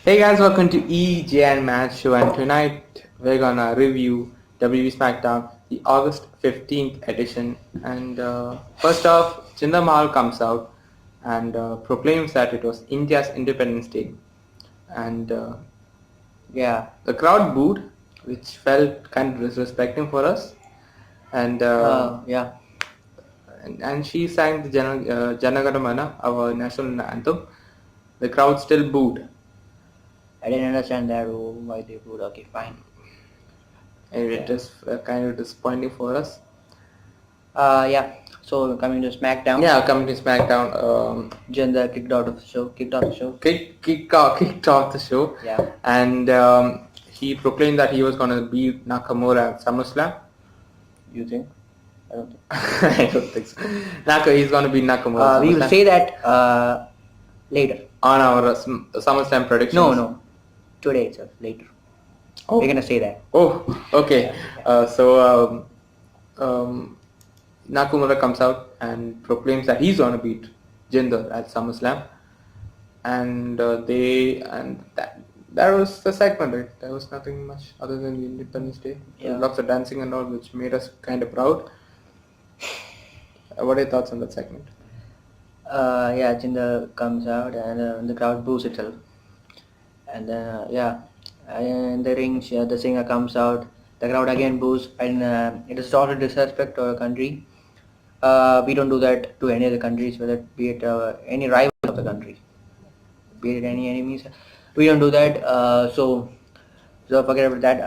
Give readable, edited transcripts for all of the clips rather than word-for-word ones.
Hey guys, welcome to EJN Match Show, and tonight we're gonna review WWE SmackDown, the August 15th edition. And first off, Jinder Mahal comes out and proclaims that it was India's Independence Day. And Yeah. the crowd booed, which felt kind of disrespecting for us. And Yeah. and she sang the Jana Gana Mana, our national anthem. The crowd still booed. I didn't understand that. Why they would. Okay, fine. And it Yeah. is kind of disappointing for us. Yeah. So coming to SmackDown. Yeah, coming to SmackDown, Jinder kicked out of the show. Kicked off the show. kicked off the show, Yeah. and he proclaimed that he was going to beat Nakamura at SummerSlam. You think? I don't think. I don't think so. He's going to beat Nakamura. At We will SummerSlam. say that later. On our SummerSlam predictions. No. Today itself. Later. Oh. We're gonna say that. Oh, okay. Yeah. So Nakamura comes out and proclaims that he's going to beat Jinder at SummerSlam, and that was the segment. Right? There was nothing much other than the Independence Day. Yeah. Lots of dancing and all, which made us kind of proud. What are your thoughts on that segment? Yeah. Jinder comes out and the crowd boos itself. And then in the ring, the singer comes out. The crowd again boos, and it is total disrespect to our country. We don't do that to any other countries, whether it be it any rival of the country, be it any enemies. We don't do that. So forget about that.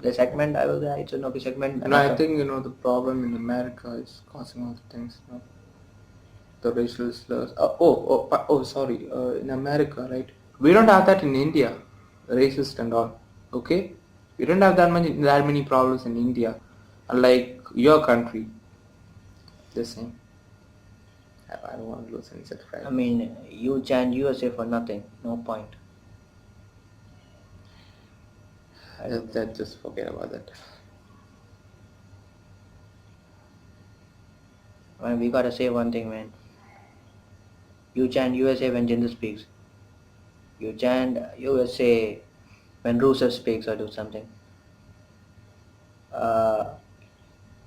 The segment, I will say it's an okay segment. And I think the problem in America is causing all the things. The racial slurs. Sorry. In America, right? We don't have that in India, racist and all. Okay, we don't have that many problems in India, unlike your country. The same. I don't want to lose any subscribers. I mean, you chant USA for nothing. No point. Just forget about that. I mean, we gotta say one thing, man. You chant USA when Jinder speaks. You chant USA when Rusev speaks or do something.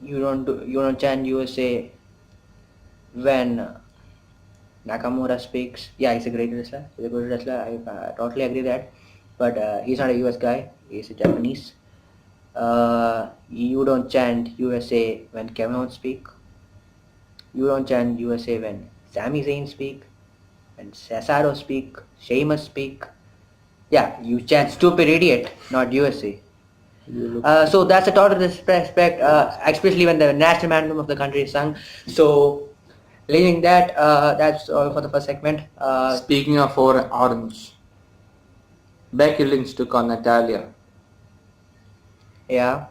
You don't chant USA when Nakamura speaks. Yeah, he's a great wrestler. He's a good wrestler. I totally agree that. But he's not a US guy. He's a Japanese. You don't chant USA when Kevin Owens speak. You don't chant USA when Sami Zayn speak, when Cesaro speak, Sheamus speak. Yeah, you chant stupid idiot, not USA. So that's a total disrespect, especially when the national anthem of the country is sung. So, leaving that, that's all for the first segment. Speaking of orange, Becky Lynch took on Natalia. Yeah,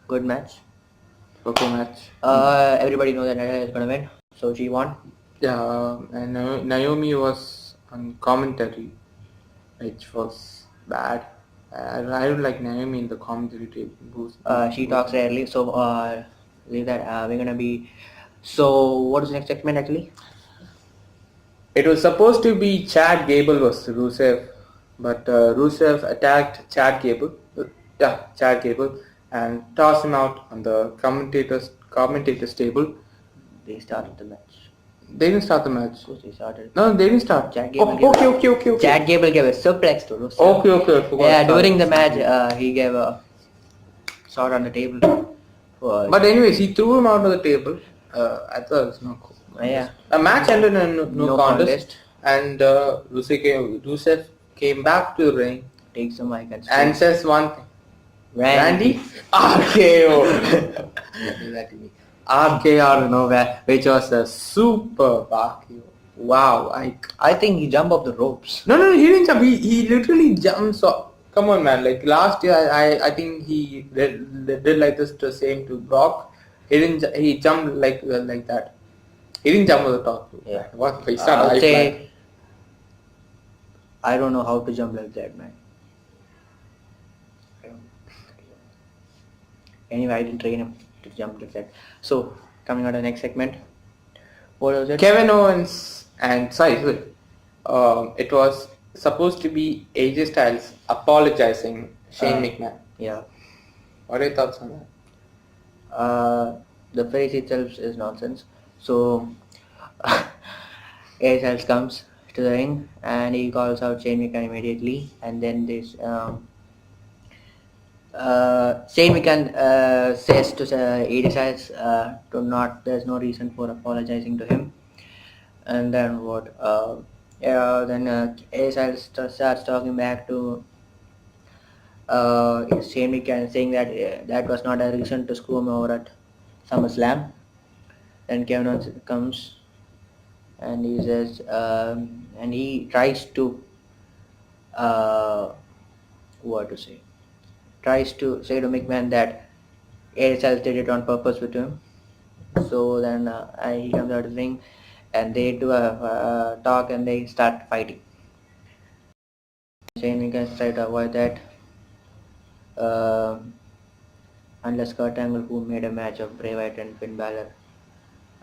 good match. Okay match. Everybody knows that Natalia is gonna win, so she won. Yeah, and Naomi was on commentary, which was bad. I don't like Naomi in the commentary table. She talks rarely, so leave that. We're gonna be. So, what is the next segment actually? It was supposed to be Chad Gable versus Rusev, but Rusev attacked Chad Gable. Chad Gable, and tossed him out on the commentators table. They started the match. They didn't start the match. Of course they started. No, they didn't start. Chad Gable Okay. Chad Gable gave a suplex to Rusev. Okay. I forgot. Yeah, during the match, he gave a shot on the table. But anyways, he threw him out of the table. I thought it was not cool. Yeah. A match ended in no contest, and Rusev came back to the ring, takes the mic and says one thing. Randy? RKO. Do that to me. RKO out of nowhere, which was a super RKO. Wow. I think he jumped off the ropes. No, he didn't jump. He literally jumps off. Come on, man. Like last year, I think he did like this the same to Brock. He jumped like that. He didn't jump on the top. Yeah. What? He's I not would say I don't know how to jump like that, man. Anyway, I didn't train him to jump like that. So, coming on to the next segment. What was it? Kevin Owens and it was supposed to be AJ Styles apologizing Shane Uh, McMahon. yeah. What are your thoughts on that? The phrase itself is nonsense. So AJ Styles comes to the ring and he calls out Shane McMahon immediately, and then this Shane McMahon says to AJ Styles to not. There's no reason for apologizing to him. And then what? Yeah, then AJ Styles starts talking back to Shane McMahon, saying that that was not a reason to screw him over at SummerSlam. Then Kevin Owens comes and he says, and he tries to, uh, what to say, tries to say to McMahon that AJ Styles did it on purpose with him. So then he comes out of the ring and they do a talk and they start fighting. Shane McMahon try to avoid that. Um unless Kurt Angle, who made a match of Bray Wyatt and Finn Balor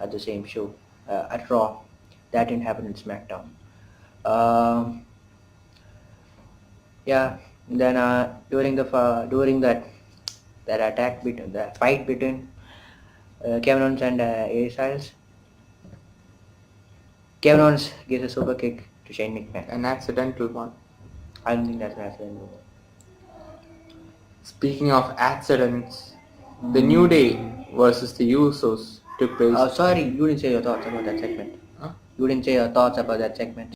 at the same show at Raw. That didn't happen in SmackDown. Um, yeah. Then during that attack between the fight between Kevin Owens and AJ Styles, Kevin Owens gives a super kick to Shane McMahon. An accidental one. I don't think that's an accident. Speaking of accidents, the New Day versus the Usos took place. Sorry, you didn't say your thoughts about that segment. Huh? You didn't say your thoughts about that segment.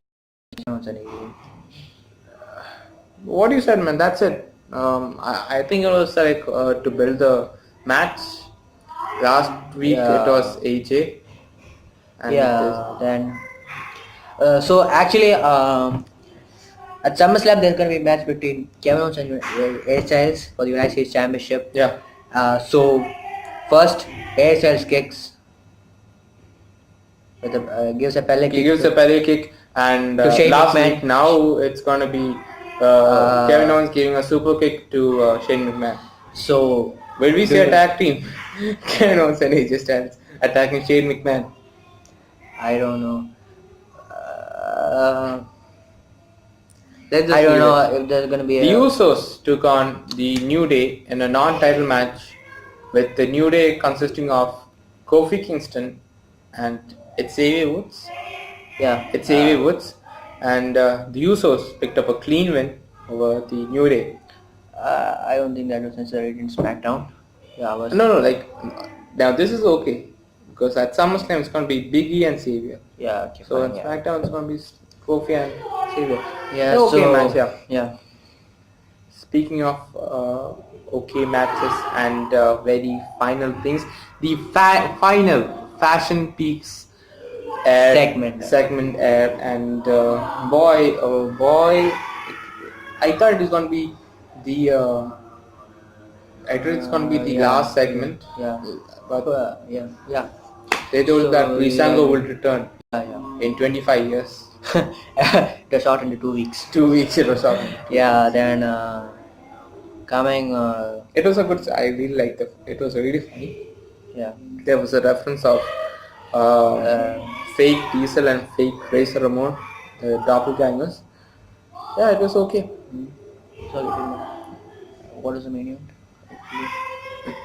What you said, man, that's it. I think it was like to build the match. Last week Yeah. it was AJ. And Yeah, then. So actually, at SummerSlam there's gonna be a match between Kevin Owens and AJ Styles for the United States Championship. yeah. So first AJ Styles kicks with gives a pellet He kick. gives a pellet kick, and To Shane last McMahon. week now it's gonna be Kevin Owens giving a super kick to Shane McMahon. So When we say a tag team, Kevin Owens and AJ Styles attacking Shane McMahon. I don't know. Let's just I don't leave know it. if there's gonna be The a. Usos took on the New Day in a non-title match, with the New Day consisting of Kofi Kingston and Xavier Woods. Yeah. Xavier Woods, and the Usos picked up a clean win over the New Day. I don't think that was necessary in SmackDown. Yeah, was. No, like now this is okay because at SummerSlam it's gonna be Big E and Xavier. Yeah. Okay. So fine, in yeah. SmackDown it's gonna be Kofi and Xavier. Yeah. Okay so, match, yeah. Yeah. Speaking of okay matches and very final things, the final Fashion Peaks segment aired, and boy, oh boy, I thought it was gonna be the I thought it's gonna be the Yeah. last segment, Yeah. but Yeah. Yeah. they told So, that Breezango yeah. will return Yeah. in 25 years. It was shot into 2 weeks. 2 weeks it was out. Yeah. Then coming. It was a good. I really liked it. It was really funny. Yeah. There was a reference of fake Diesel and fake Razor Ramon, the doppelgangers. Yeah, it was okay. Sorry. What is the main event?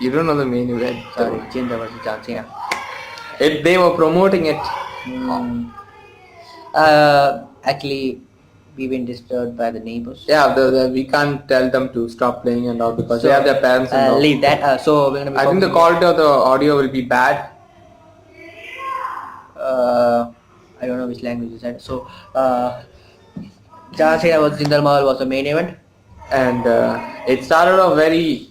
You don't know the main event. Sorry, Jinder versus John Cena. They were promoting it. Actually, we've been disturbed by the neighbors. Yeah, we can't tell them to stop playing and all because they have their parents and all. Leave that. So we're gonna be. I think the quality of the audio will be bad. I don't know which language is that. So, John Cena versus Jinder Mahal was the main event. And it started off very.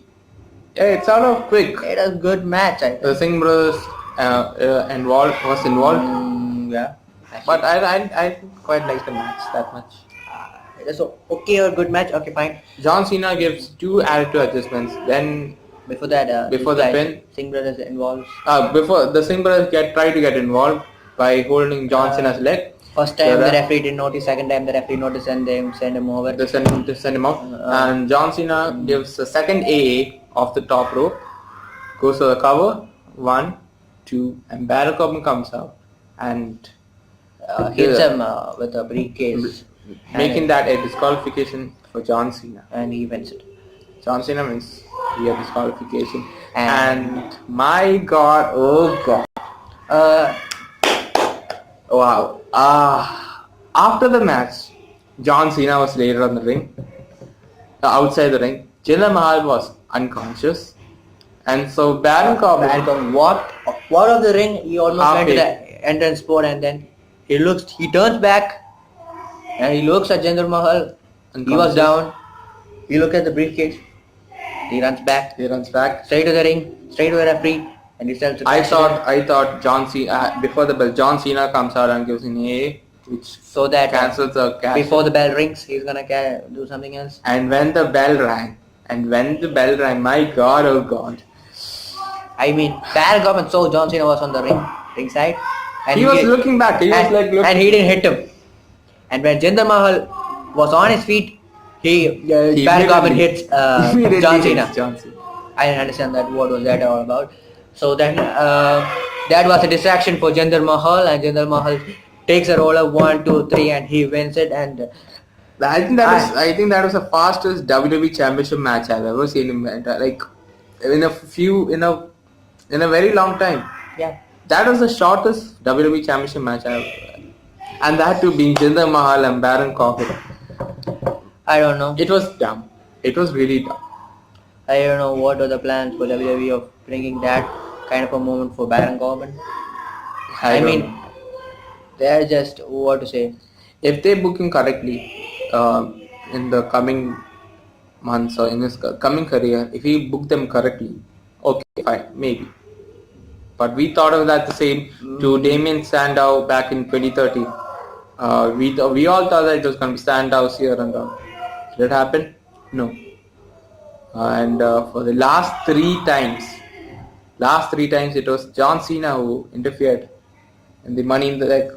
Yeah, it started off quick. It was a good match, I think. The Singh brothers was involved. Yeah. But I didn't quite like the match that much. It was okay or good match. Okay, fine. John Cena gives 2 attitude adjustments. Then Before that, Before the pin. Singh brothers involved. before the Singh brothers try to get involved by holding John Cena's leg. First time So the referee didn't notice. Second time the referee noticed and they send him over. They send him out. And John Cena gives the second AA off the top rope. Goes to the cover. 1, 2, and Baron Corbin comes out and Hits him with a briefcase. making that a disqualification for John Cena. And he wins it. John Cena wins via disqualification. And- And my God, oh God, Uh, wow. After the match, John Cena was laid on the ring, outside the ring. Jinder Mahal was unconscious, and so Baron Corbin. Baron Corbin walked off the ring. He almost went to Halfway. the entrance spot, and then he turns back, and he looks at Jinder Mahal. He was Unconscious. down. He looked at the briefcase. He runs back, He runs back. straight to the ring, straight to the referee, and he tells the I president thought John Cena before the bell. John Cena comes out and gives an A, which so that cancels the cash. before the bell rings, he's gonna do something else. And when the bell rang, my God, oh God, I mean, Baron Corbin saw John Cena was on the ringside, and he was looking back. He was like looking. and he didn't hit him. And when Jinder Mahal was on his feet, Baron Corbin hits immediately John hits Cena. John Cena. I didn't understand that. What was that all about? So then that was a distraction for Jinder Mahal, and Jinder Mahal takes a roller 1, 2, 3, and he wins it. And I think that was the fastest WWE Championship match I've ever seen in a very long time. yeah, That was the shortest WWE Championship match I've ever, and that too being Jinder Mahal and Baron Corbin. I don't know. It was dumb. It was really dumb. I don't know what are the plans for WWE of bringing that kind of a moment for Baron Corbin. I don't mean, know. they're just what to say. If they book him correctly in the coming months or in his coming career, if he book them correctly, okay, fine, maybe. But we thought of that the same to Damien Sandow back in 2013. We all thought that it was going to be Sandow's here and all. Did it happen? No. And for the last three times it was John Cena who interfered in the Money in the Bank.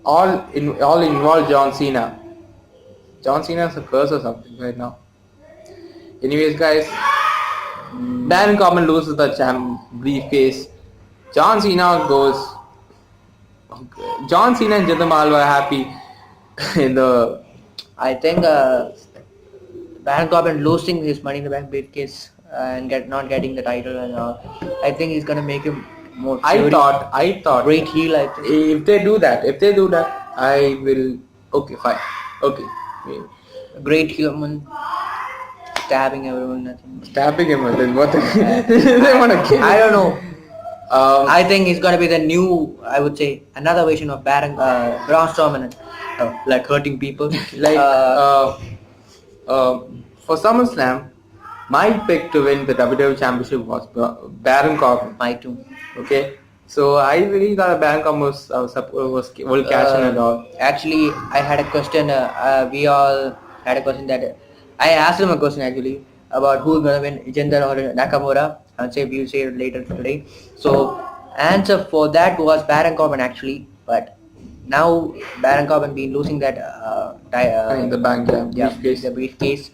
All involved John Cena. John Cena is a curse or something right now. Anyways, guys, Baron Corbin loses the briefcase. John Cena goes. John Cena and Jinder Mahal were happy in the. I think Baron Corbin losing his Money in the Bank briefcase and not getting the title and all. I think he's gonna make him more. I thought great heel. I think. if they do that, I will. Okay, fine. Okay. Great human stabbing everyone. Nothing. Stabbing him, then what? They want to kill him. I don't know. I I think he's gonna be the new. I would say another version of Braun Strowman, like hurting people. like for SummerSlam, my pick to win the WWE Championship was Baron Corbin. My too. Okay, so I really thought Baron Corbin will cash in and all. Actually, I had a question. We all had a question that I asked him a question actually about who's gonna win, Jinder or Nakamura. I'll say we'll say it later today. So answer for that was Baron Corbin actually, but now Baron Corbin been losing that In the bank, briefcase. the briefcase.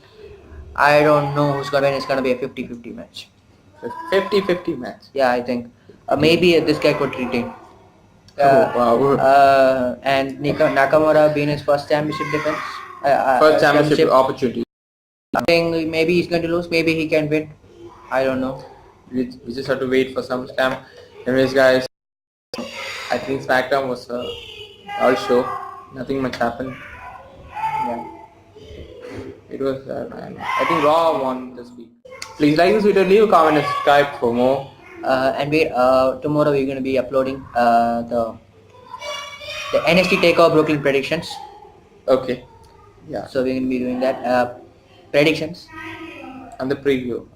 I don't know who's gonna win. It's gonna be a 50-50 match. 50-50 match. Yeah, I think maybe this guy could retain. Wow. And Nakamura being his first championship defense. First championship opportunity. I think maybe he's going to lose. Maybe he can win. I don't know. We just have to wait for SummerSlam. Anyways, guys, I think SmackDown was all show. Nothing much happened. Yeah. It was. I think Raw won this week. Please like this video, leave a comment, and subscribe for more. And wait. Tomorrow we're going to be uploading the NXT Takeover Brooklyn predictions. Okay. Yeah. So we're going to be doing that predictions. And the preview.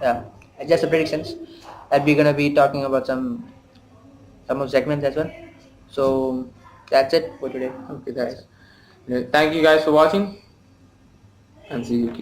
Yeah. Just the predictions. And we're going to be talking about some of segments as well. So that's it for today. Okay, that's it. Thank you guys for watching, and see you.